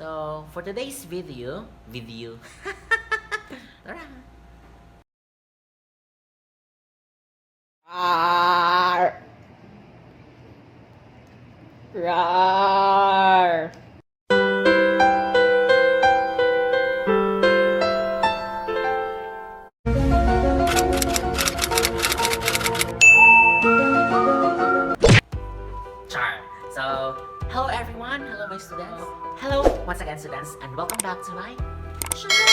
So, for today's video, tara. Rawr. Rawr. Char. So, hello everyone, hello my students. Hello once again students and welcome back to my channel.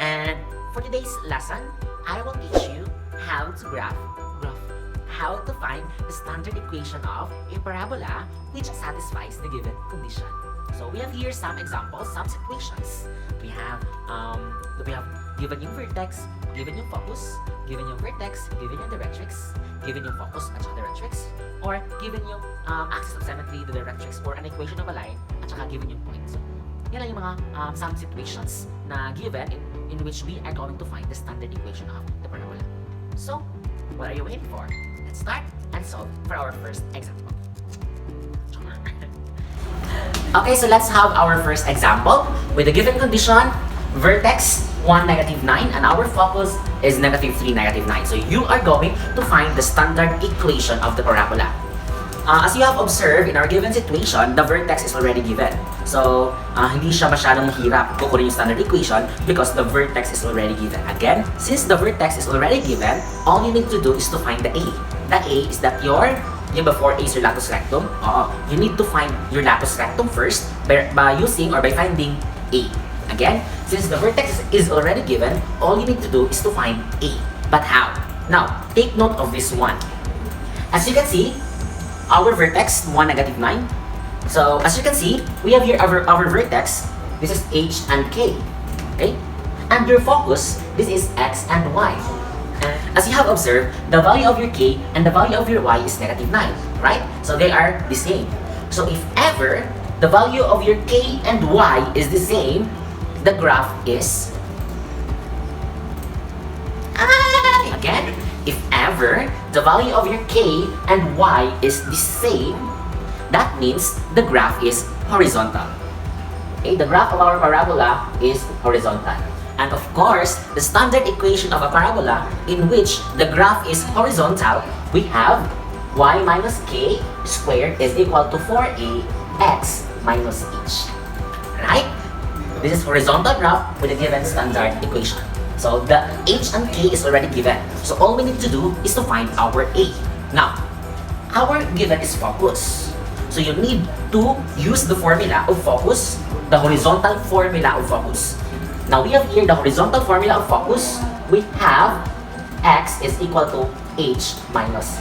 And for today's lesson, I will teach you how to how to find the standard equation of a parabola which satisfies the given condition. So we have here some examples, some situations. We have given yung vertex, given yung focus, given yung vertex, given yung directrix, given yung focus at saka directrix, or given yung axis of symmetry, the directrix, or an equation of a line, at saka given yung point. So, yan lang yung mga some situations na given in which we are going to find the standard equation of the parabola. So, what are you waiting for? Let's start and solve for our first example. Okay, so let's have our first example with the given condition, vertex 1, -9, and our focus is -3, -9. So you are going to find the standard equation of the parabola. As you have observed in our given situation, the vertex is already given. So, hindi siya masyadong mahirap kukunin yung standard equation because the vertex is already given. Again, since the vertex is already given, all you need to do is to find the A. The A is that yung before A is your latus rectum, you need to find your latus rectum first by using or by finding A. Again, since the vertex is already given, all you need to do is to find A. But how? Now, take note of this one. As you can see, our vertex 1, -9. So as you can see, we have here our vertex. This is H and K. Okay, and your focus, this is X and Y. And as you have observed, the value of your K and the value of your Y is -9, right? So they are the same. So if ever the value of your K and Y is the same, the graph is again. If ever the value of your K and Y is the same, that means the graph is horizontal. Okay, the graph of our parabola is horizontal. And of course, the standard equation of a parabola in which the graph is horizontal, we have y minus k squared is equal to 4ax minus h. Right? This is horizontal graph with a given standard equation. So the h and k is already given. So all we need to do is to find our a. Now, our given is focus. So you need to use the formula of focus, the horizontal formula of focus. Now we have here the horizontal formula of focus. We have x is equal to h minus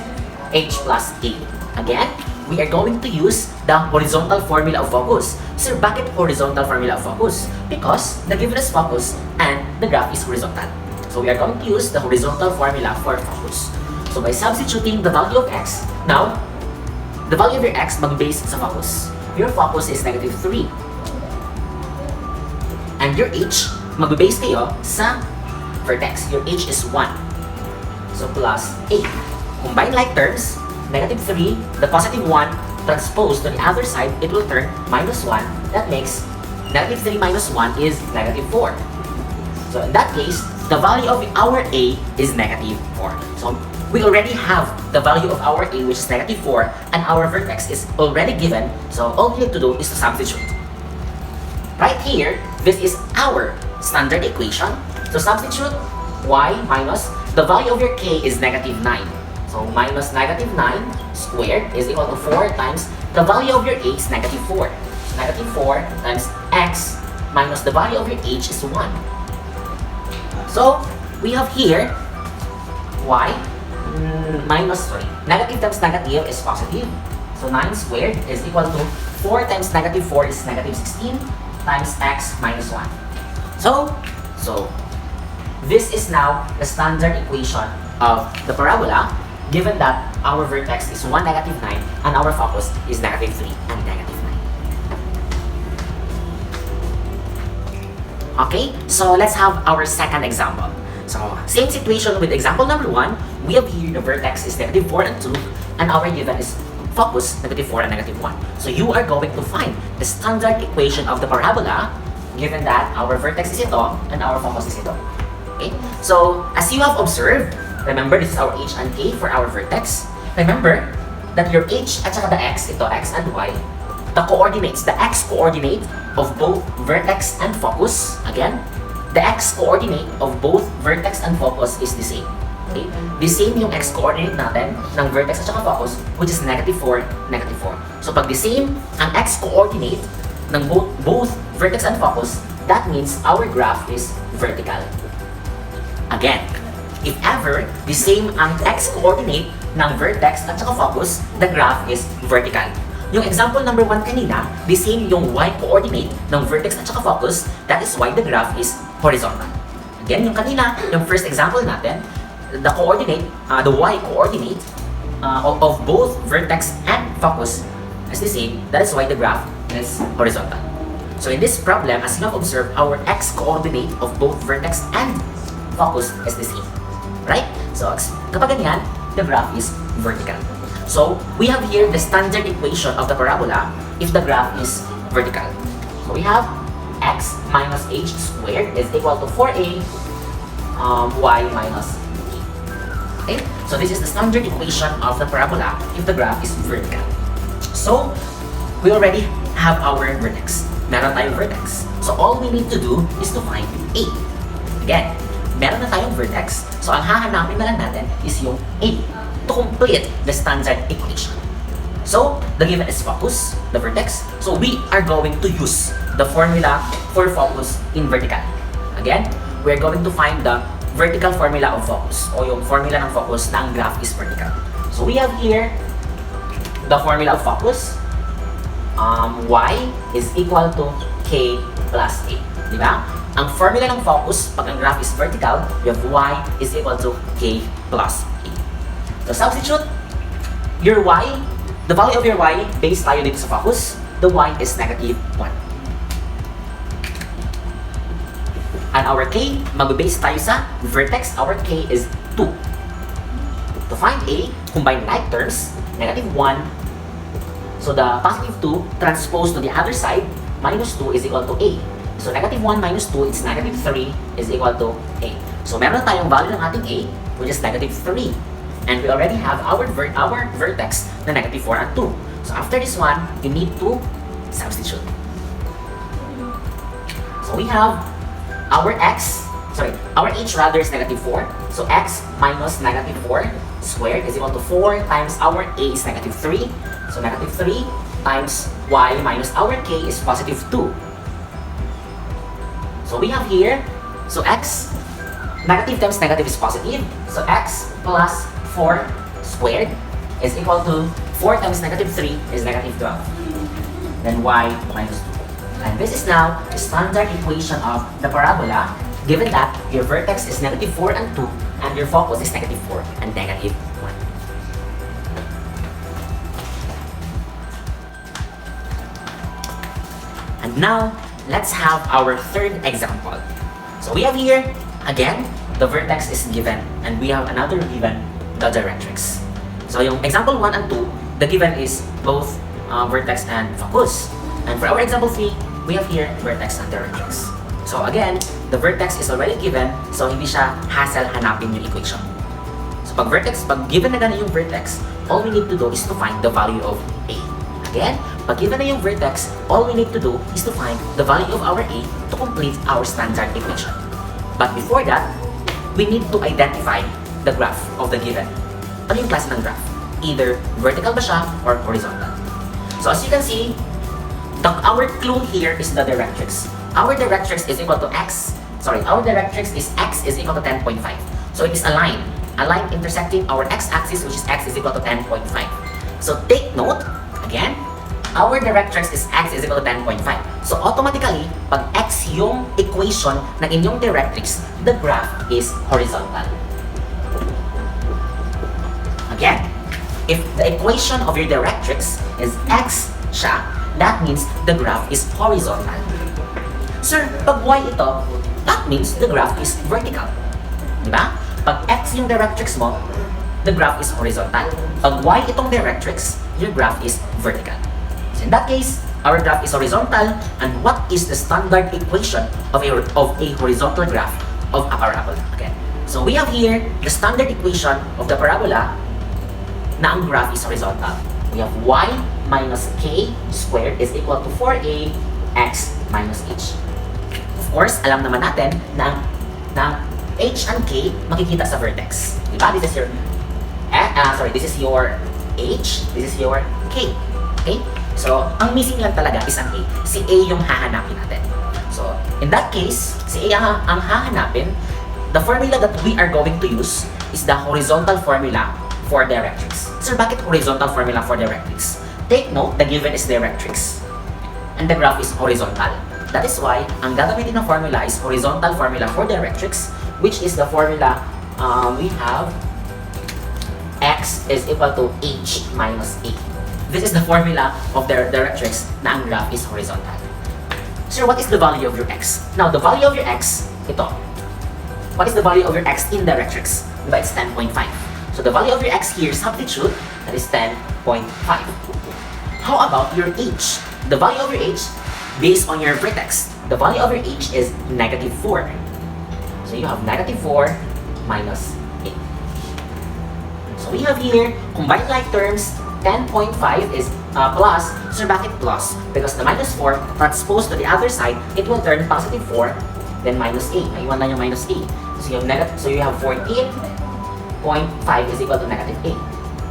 h plus a. Again, we are going to use the horizontal formula of focus. So bakit horizontal formula of focus? Because the given is focus and the graph is horizontal. So we are going to use the horizontal formula for focus. So by substituting the value of x, now, the value of your x mag-base sa focus. Your focus is -3. And your h, mag-base kayo sa vertex. Your h is 1. So plus 8. Combine like terms, -3, the positive 1, transposed to the other side, it will turn -1. That makes -3 minus 1 is -4. So in that case, the value of our A is -4. So we already have the value of our A, which is -4, and our vertex is already given. So all we need to do is to substitute. Right here, this is our standard equation. So substitute y minus the value of your K is -9. So minus -9 squared is equal to 4 times the value of your A is -4. -4 times x minus the value of your h is 1. So we have here y minus, negative times negative is positive. So 9 squared is equal to 4 times -4 is -16 times x minus 1. So this is now the standard equation of the parabola, given that our vertex is 1, -9, and our focus is -3 and -9. Okay, so let's have our second example. So same situation with example number 1. We have here the vertex is -4 and 2, and our given is focus, -4 and -1. So you are going to find the standard equation of the parabola given that our vertex is ito and our focus is ito. Okay? So, as you have observed, remember this is our h and k for our vertex. Remember that your h at saka the x, ito x and y, the coordinates, the x coordinate of both vertex and focus, again, the x coordinate of both vertex and focus is the same. Okay? The same yung x coordinate natin ng vertex at saka focus, which is -4, -4. So pag the same ang x coordinate ng both vertex and focus, that means our graph is vertical. Again, if ever the same ang x coordinate ng vertex at saka focus, the graph is vertical. Yung example number 1 kanina, the same yung y coordinate ng vertex at saka focus, that is why the graph is horizontal. Again, yung kanina, yung first example natin, the coordinate, the y coordinate of both vertex and focus is the same. That is why the graph is horizontal. So in this problem, as you have observed, our x coordinate of both vertex and focus is the same. Right? So kapag ganyan, the graph is vertical. So we have here the standard equation of the parabola if the graph is vertical. So we have x minus h squared is equal to 4a y minus e. Okay? So this is the standard equation of the parabola if the graph is vertical. So we already have our vertex. Meron tayong vertex. So all we need to do is to find a. Again, meron na tayong vertex. So ang hahanapin na lang natin is yung a to complete the standard equation. So the given is focus, the vertex. So we are going to use the formula for focus in vertical. Again, we are going to find the vertical formula of focus o yung formula ng focus na ang graph is vertical. So we have here the formula of focus. Y is equal to k plus a. Diba? Ang formula ng focus pag ang graph is vertical, we have y is equal to k plus a. So substitute your y, the value of your y based tayo dito sa focus, the y is -1. And our k, mag-base tayo sa vertex, our k is 2. To find a, combine like terms, -1. So the positive 2 transposed to the other side, -2 is equal to a. So -1 minus 2 is -3 is equal to a. So meron tayong value ng ating a, which is -3. And we already have our vertex na -4 and 2. So after this one, you need to substitute. So we have our h rather is -4. So x minus -4 squared is equal to 4 times our a is -3. So -3 times y minus our k is +2. So we have here, so x, negative times negative is positive. So x plus 4 squared is equal to 4 times -3 is -12. Then y minus 2. And this is now the standard equation of the parabola given that your vertex is -4 and 2 and your focus is -4 and -1. And now, let's have our third example. So we have here, again, the vertex is given and we have another given, the directrix. So yung example 1 and 2, the given is both vertex and focus. And for our example 3, we have here vertex and directrix. So again, the vertex is already given, so hindi siya hassle hanapin yung equation. So pag given na ganun yung vertex, all we need to do is to find the value of a. Again, pag given na yung vertex, all we need to do is to find the value of our a to complete our standard equation. But before that, we need to identify the graph of the given. Ano yung klase ng graph? Either vertical ba siya or horizontal. So as you can see, our clue here is the directrix. Our directrix is equal to our directrix is x is equal to 10.5. So it is a line intersecting our x-axis, which is x is equal to 10.5. So take note, again, our directrix is x is equal to 10.5. So automatically, pag x yung equation ng inyong directrix, the graph is horizontal. Again, if the equation of your directrix is x siya, that means the graph is horizontal. Sir, pag y ito, that means the graph is vertical. Diba? Pag x yung directrix mo, the the graph is horizontal. Pag y itong directrix, your graph is vertical. So in that case, our graph is horizontal. And what is the standard equation of a horizontal graph of a parabola? Okay. So we have here the standard equation of the parabola na ang graph is horizontal. We have y minus k squared is equal to 4a x minus h. Of course, alam naman natin na h and k makikita sa vertex. Diba? This is your this is your h, this is your k. Okay? So, ang missing lang talaga is ang a. Si a yung hahanapin natin. So, in that case, si a ang hahanapin, the formula that we are going to use is the horizontal formula for directrix. Sir, bakit horizontal formula for directrix? Take note, the given is directrix and the graph is horizontal. That is why, ang gagamitin ng formula is horizontal formula for directrix, which is the formula we have x is equal to h minus a. This is the formula of the directrix na ang graph is horizontal. Sir, what is the value of your x? Now, the value of your x, ito. What is the value of your x in directrix? Diba, it's 10.5. So the value of your x here, substitute, that is 10.5. How about your h? The value of your h based on your vertex. The value of your h is negative 4. So you have negative 4 minus 8. So we have here, combined like terms, 10.5 is plus. So bakit plus? Because the minus 4 transposed to the other side, it will turn positive 4, then minus 8. Naiwan lang yung minus 8. So you have 14.5 is equal to negative 8.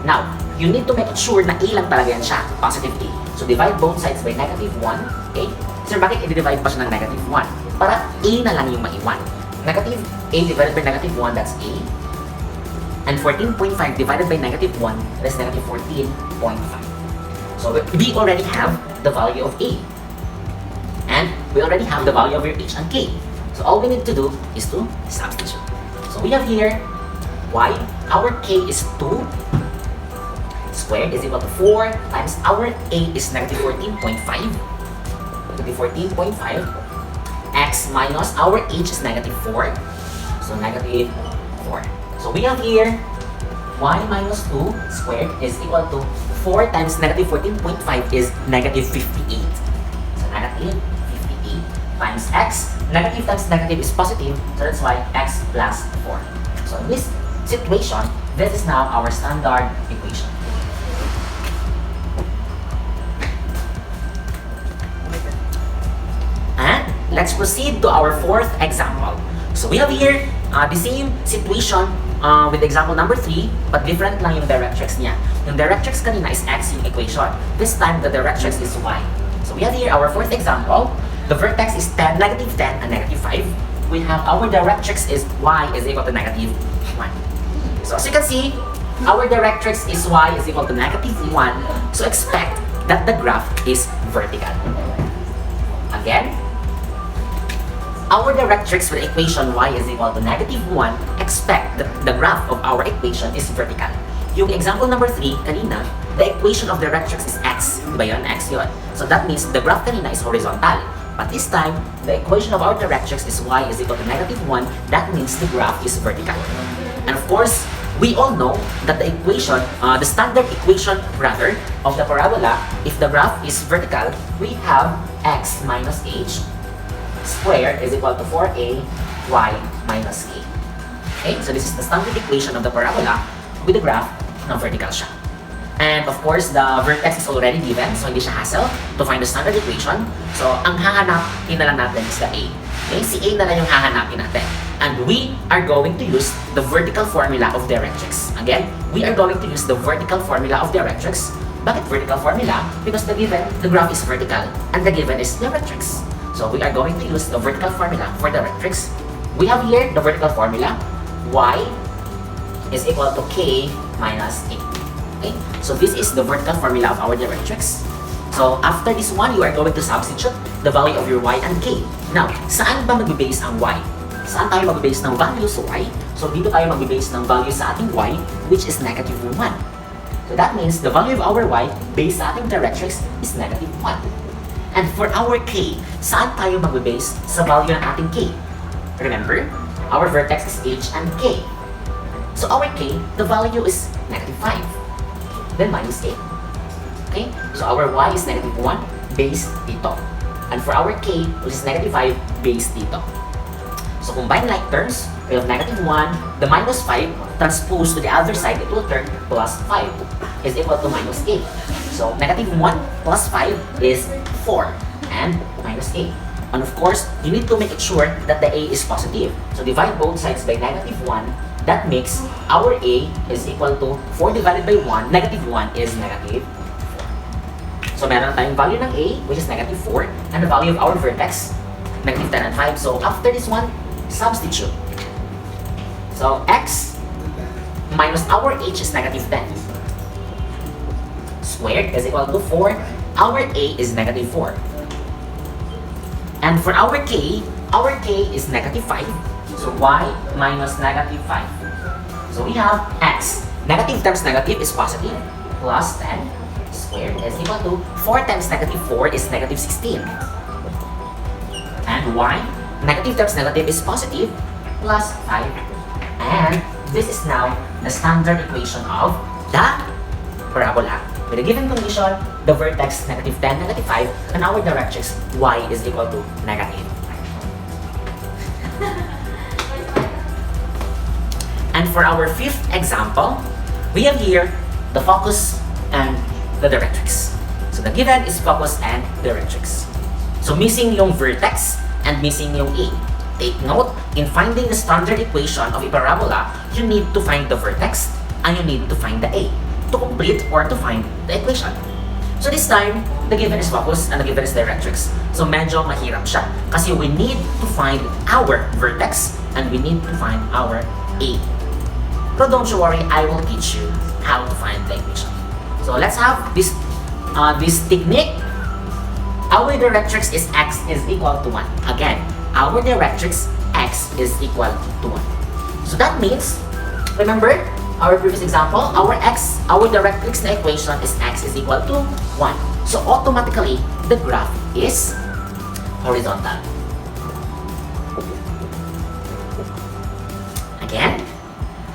Now, you need to make sure na a lang talaga yan siya, positive a. So divide both sides by negative 1, okay? Sir, bakit i-divide pa siya ng negative 1? Para a na lang yung maiwan. Negative a divided by negative 1, that's a. And 14.5 divided by negative 1, that is negative 14.5. So we already have the value of a. And we already have the value of your h and k. So all we need to do is to substitute. So we have here y, our k is 2 squared is equal to 4 times our a is negative 14.5. Negative 14.5 x minus our h is negative 4. So negative 4. So we have here y minus 2 squared is equal to 4 times negative 14.5 is negative 58. So negative 58 times x. Negative times negative is positive, so that's why x plus 4. So in this situation, this is now our standard equation. And let's proceed to our fourth example. So we have here the same situation with example number 3, but different lang yung directrix niya. Yung directrix kanina is x yung equation. This time, the directrix is y. So we have here our fourth example. The vertex is 10, negative 10, and negative 5. We have our directrix is y is equal to negative 1. So as you can see, our directrix is y is equal to negative 1. So expect that the graph is vertical. Again, our directrix with equation y is equal to negative 1, expect that the graph of our equation is vertical. Yung example number 3, kanina, the equation of directrix is x. Diba yun? X yun. So that means the graph kanina is horizontal. But this time, the equation of our directrix is y is equal to negative 1. That means the graph is vertical. And of course, we all know that the equation, the standard equation rather, of the parabola, if the graph is vertical, we have x minus h squared is equal to 4a y minus a. Okay, so this is the standard equation of the parabola with the graph na vertical siya. And of course, the vertex is already given, so hindi siya hassle to find the standard equation. So, ang hahanapin na lang natin is the a. Okay, si a na lang yung hahanapin natin. And we are going to use the vertical formula of directrix. Again, we are going to use the vertical formula of directrix. Bakit vertical formula? Because the graph is vertical, and the given is directrix. So, we are going to use the vertical formula for directrix. We have here the vertical formula. Y is equal to k minus a. Okay? So this is the vertical formula of our directrix. So after this one, you are going to substitute the value of your y and k. Now, saan ba mag-base ang y? Saan tayo mag-base ng value sa y? So dito tayo mag-base ng value sa ating y, which is negative 1. So that means the value of our y based sa ating directrix is negative 1. And for our k, saan tayo mag-base sa value ng ating k? Remember, our vertex is h and k. So our k, the value is negative 5. Then minus a. Okay? So our y is negative 1 base dito. And for our k, which is negative 5 base dito. So combine like terms, we have negative 1, the minus 5 transposed to the other side, it will turn plus 5 is equal to minus a. So negative 1 plus 5 is 4 and minus a. And of course, you need to make it sure that the a is positive. So divide both sides by negative 1. That makes our a is equal to 4 divided by 1. Negative 1 is negative 4. So meron tayong value ng a, which is negative 4, and the value of our vertex, negative 10 and 5. So after this one, substitute. So x minus our h is negative 10. Squared is equal to 4. Our a is negative 4. And for our k is negative 5. So y minus negative 5. So we have x. Negative times negative is positive. Plus 10 squared is equal to 4 times negative 4 is negative 16. And y, negative times negative is positive. Plus 5. And this is now the standard equation of the parabola. With a given condition, the vertex negative 10, negative 5, and our directrix y is equal to negative 5. And for our fifth example, we have here the focus and the directrix. So the given is focus and directrix. So missing yung vertex and missing yung a. Take note, in finding the standard equation of a parabola, you need to find the vertex and you need to find the a to complete or to find the equation. So this time, the given is focus and the given is directrix. So medyo mahirap siya kasi we need to find our vertex and we need to find our a. But don't you worry, I will teach you how to find the equation. So let's have this technique. Our directrix is x is equal to 1. Again, our directrix x is equal to 1. So that means, remember, our previous example, our directrix na equation is x is equal to 1. So automatically, the graph is horizontal. Again,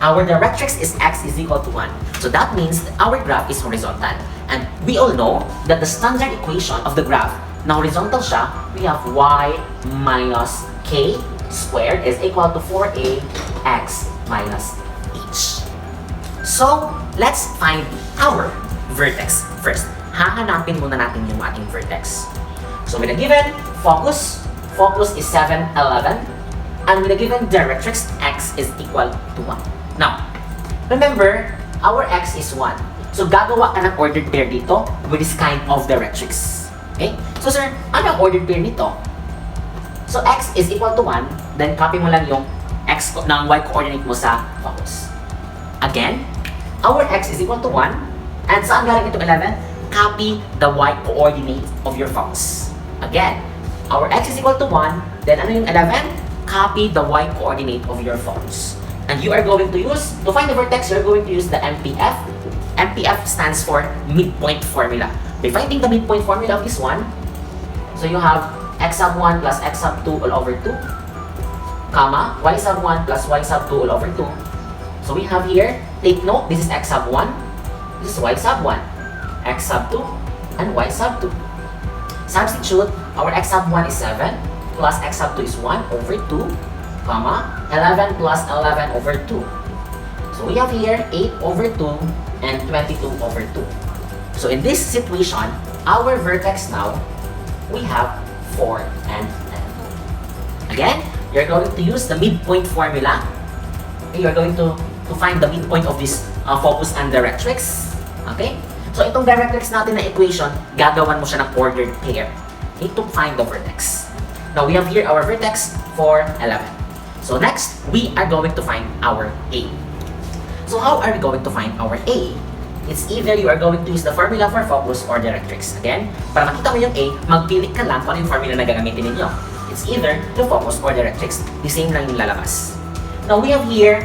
our directrix is x is equal to 1. So that means that our graph is horizontal. And we all know that the standard equation of the graph na horizontal siya, we have y minus k squared is equal to 4a x minus h. So, let's find our vertex first. Hahanapin muna natin yung ating vertex. So, with a given focus is 7, 11. And with a given directrix, x is equal to 1. Now, remember, our x is 1. So, gagawa ka ng ordered pair dito with this kind of directrix. Okay? So, sir, ano ang ordered pair nito? So, x is equal to 1, then copy mo lang yung x ng y coordinate mo sa focus. Again, our x is equal to 1, and saan galing ito 11? Copy the y coordinate of your focus. Again, our x is equal to 1, then ano yung 11? Copy the y coordinate of your focus. And you are going to use, to find the vertex, you are going to use the MPF. MPF stands for midpoint formula. By finding the midpoint formula of this one, so you have x sub 1 plus x sub 2 all over 2, comma, y sub 1 plus y sub 2 all over 2. So we have here, take note, this is x sub 1, this is y sub 1, x sub 2, and y sub 2. Substitute, our x sub 1 is 7, plus x sub 2 is 1 over 2, comma, 11 plus 11 over 2. So we have here 8 over 2 and 22 over 2. So in this situation, our vertex now, we have 4 and 10. Again, you're going to use the midpoint formula. Okay, you're going to find the midpoint of this focus and directrix. Okay? So itong directrix natin na equation, gagawan mo siya ng ordered pair. Okay, to find the vertex. Now we have here our vertex 4, 11. So next, we are going to find our A. So how are we going to find our A? It's either you are going to use the formula for focus or directrix. Again, para makita mo yung A, magpili ka lang kung ano yung formula na gagamitin ninyo. It's either the focus or directrix. The same lang yung lalabas. Now we have here,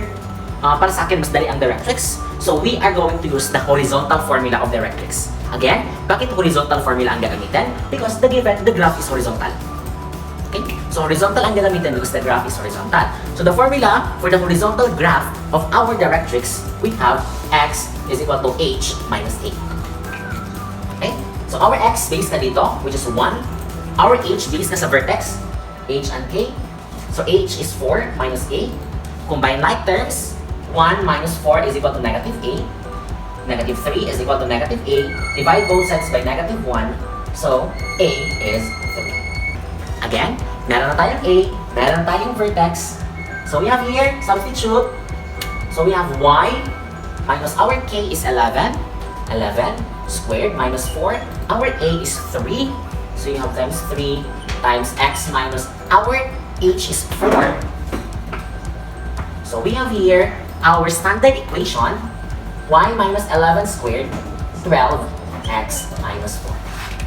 para sa akin mas dali ang directrix. So we are going to use the horizontal formula of directrix. Again, bakit horizontal formula ang gagamitin? Because the graph is horizontal. Okay? So horizontal ang gagamitin because the graph is horizontal. So the formula for the horizontal graph of our directrix, we have x is equal to h minus a. Okay? So our x based na dito, which is 1. Our h based na sa vertex, h and k. So h is 4 minus a. Combine like terms, 1 minus 4 is equal to negative a. Negative 3 is equal to negative a. Divide both sides by negative 1. So a is 3. Again, meron na tayong a, meron tayong vertex. So we have here, substitute. So we have y minus our k is 11. 11 squared minus 4. Our a is 3. So you have times 3 times x minus our h is 4. So we have here our standard equation, y minus 11 squared, 12x minus 4.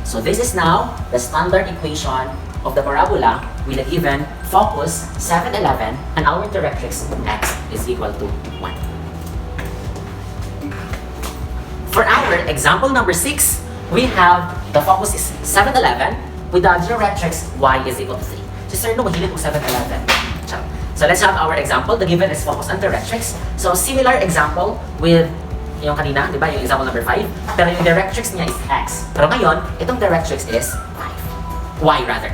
So this is now the standard equation of the parabola with a given focus 7, 11 and our directrix x is equal to 1. For our example number 6, we have the focus is 7, 11 with the directrix y is equal to 3. So sir, no, mahilig ko 7, 11. So let's have our example. The given is focus and directrix. So similar example with yung kanina, di ba? Yung example number 5. Pero yung directrix niya is x. Pero ngayon, itong directrix is 5. Y rather.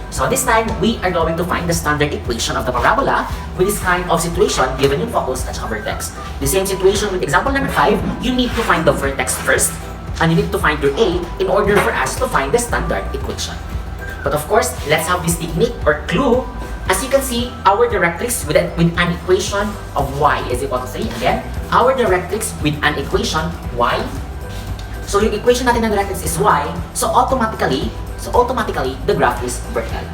So this time, we are going to find the standard equation of the parabola with this kind of situation given yung focus at saka vertex. The same situation with example number 5, you need to find the vertex first and you need to find your a in order for us to find the standard equation. But of course, let's have this technique or clue. As you can see, our directrix with an equation of y is equal to 3. Again, our directrix with an equation y. So yung equation natin ng directrix is y. So automatically, the graph is vertical.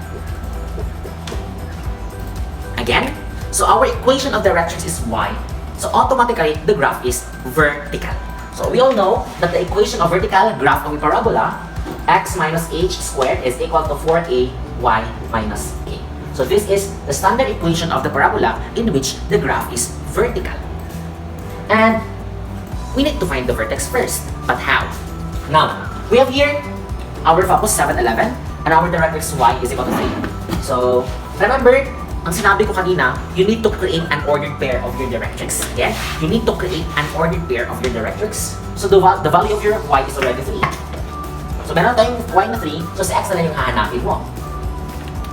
Again, so our equation of directrix is y. So automatically, the graph is vertical. So we all know that the equation of vertical graph of a parabola, x minus h squared is equal to 4a y minus a. So this is the standard equation of the parabola in which the graph is vertical. And we need to find the vertex first. But how? Now, we have here our focus 7, 11 and our directrix y is equal to 3. So, remember, ang sinabi ko kanina, you need to create an ordered pair of your directrix. Again, you need to create an ordered pair of your directrix. So the value of your y is already 3. So meron tayong y na 3, so sa x na lang yung hahanapin mo.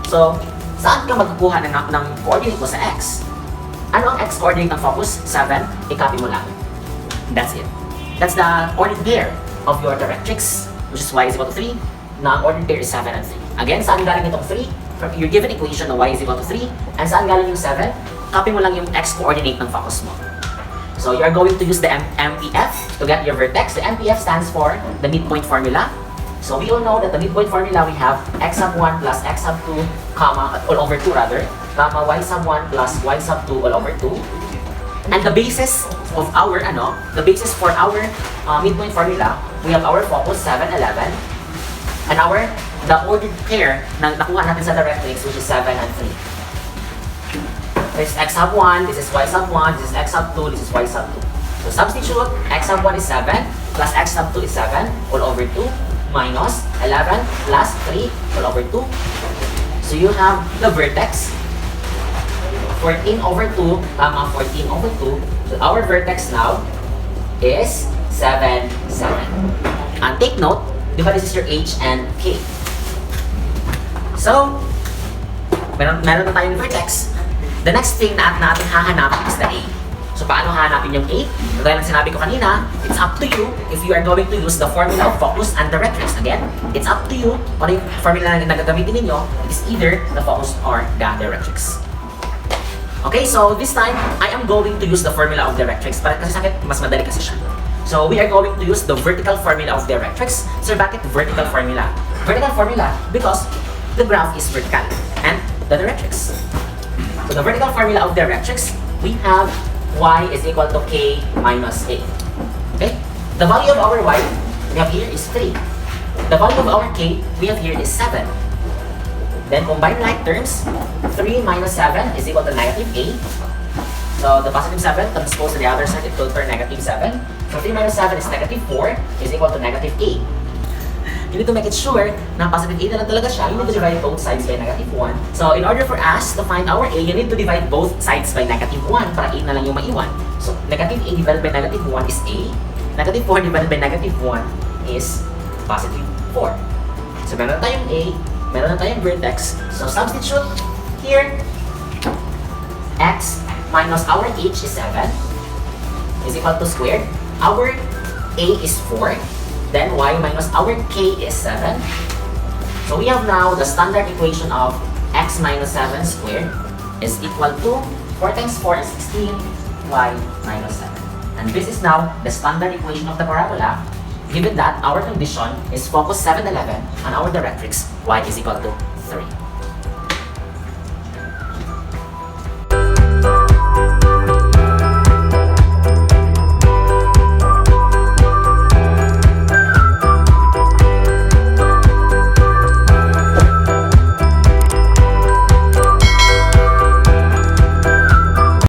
So, saan ka magkukuha ng coordinate mo sa x? Ano ang x coordinate ng focus? 7, i-copy mo lang. That's it. That's the ordered pair of your directrix, which is y is equal to 3. Now, ang ordered pair is 7 and 3. Again, saan galing itong 3? From your given equation na y is equal to 3. And saan galing yung 7? Copy mo lang yung x coordinate ng focus mo. So, you are going to use the MPF to get your vertex. The MPF stands for the midpoint formula. So, we all know that the midpoint formula, we have x sub 1 plus x sub 2, comma, all over 2 rather, comma, y sub 1 plus y sub 2 all over 2. And the basis of our, the basis for our midpoint formula, we have our focus 7, 11, and the ordered pair na nakuha natin sa directrix, which is 7 and 3. This is x sub 1, this is y sub 1, this is x sub 2, this is y sub 2. So substitute, x sub 1 is 7, plus x sub 2 is 7, all over 2, minus 11 plus 3, all over 2. So you have the vertex, 14 over 2, comma 14 over 2. So our vertex now is 7, 7. And take note, di ba this is your h and k. So, meron na tayong vertex. The next thing na ating hahanapin is the a. So, paano hahanapin yung a? Kagaya ng sinabi ko kanina, it's up to you if you are going to use the formula of focus and directrix. Again, it's up to you kung ano yung formula na gagamitin ninyo. It is either the focus or the directrix. Okay, so this time, I am going to use the formula of directrix. Para kasi sa akin, mas madali kasi siya. So, we are going to use the vertical formula of directrix. So, bakit vertical formula? Vertical formula because the graph is vertical and the directrix. So, the vertical formula of directrix, we have y is equal to k minus a. Okay? The value of our y, we have here is 3. The value of our k, we have here is 7. Then combine like terms, 3 minus 7 is equal to negative a. So the positive 7 transpose to the other side, it will turn negative 7. So 3 minus 7 is negative 4 is equal to negative a. you need to make it sure na positive 8 na lang talaga siya. You need to divide both sides by negative 1. So, in order for us to find our A, you need to divide both sides by negative 1 para 8 na lang yung maiwan. So, negative 8 divided by negative 1 is A. Negative 4 divided by negative 1 is positive 4. So, meron na tayong A, meron na tayong vertex. So, substitute here, x minus our h is 7 is equal to squared. Our a is 4. Then y minus our k is 7. So we have now the standard equation of x minus 7 squared is equal to 4 times 4 is 16, y minus 7. And this is now the standard equation of the parabola, given that our condition is focus 7, 11, and our directrix y is equal to 3.